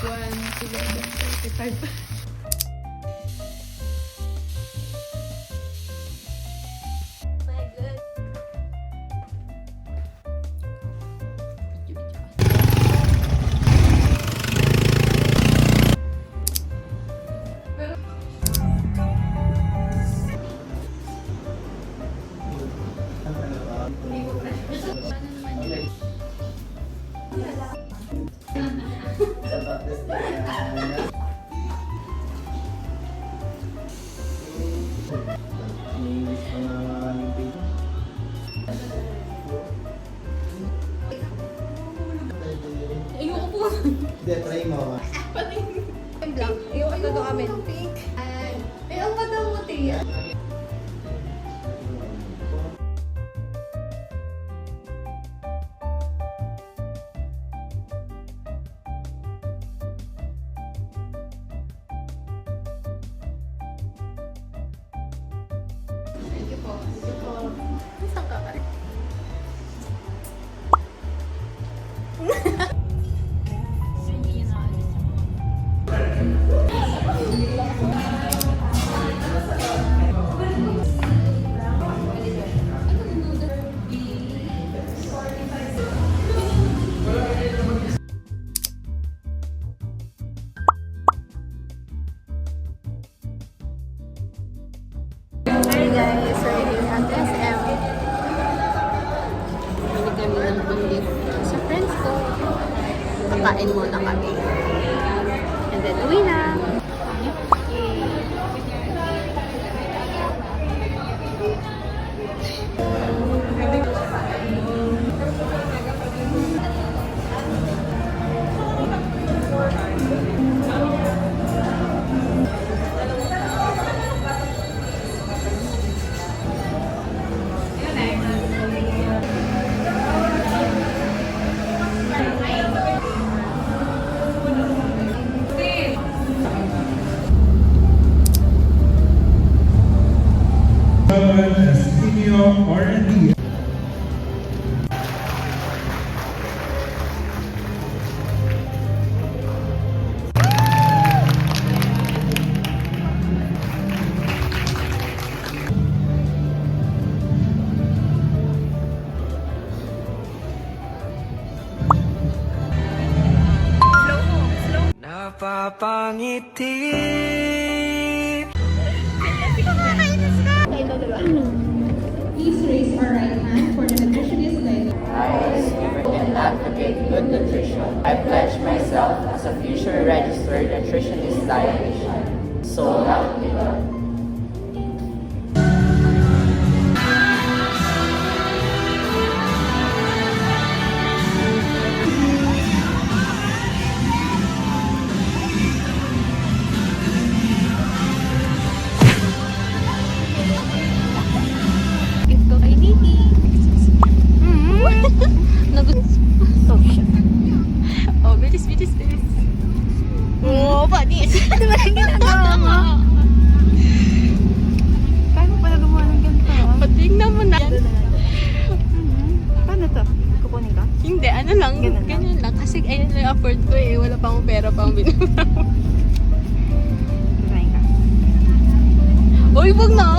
1:11:35. Ayoko po. Hindi, try mo. Yung black. Ayoko ito amin. Pink. Ay, ang ganda mo, Tia. Thank you po. Thank you po. Saan ka? Hi guys, we're here at SM. Bili kami ng bulit sa friends ko. Kakain muna kami. And then uwi na. Senior R&D. Napapangiti. Please raise our right hand for the nutritionist lady. I, as and advocate good nutrition. I pledge myself as a future registered nutritionist dietitian. So help me God. Ito kay Niki. Stop siya. Oh, bilis. Oo, panis. Ano ba yung ginagawa mo? Paano pala gumawa ng ganito? Patingnan mo na. Paano to? Kukunin ka? Hindi, ano lang. Ganyan lang. Kasi ayun lang afford ko eh. Wala pa akong pera pang binura. Kumain ka. Uy, wag na.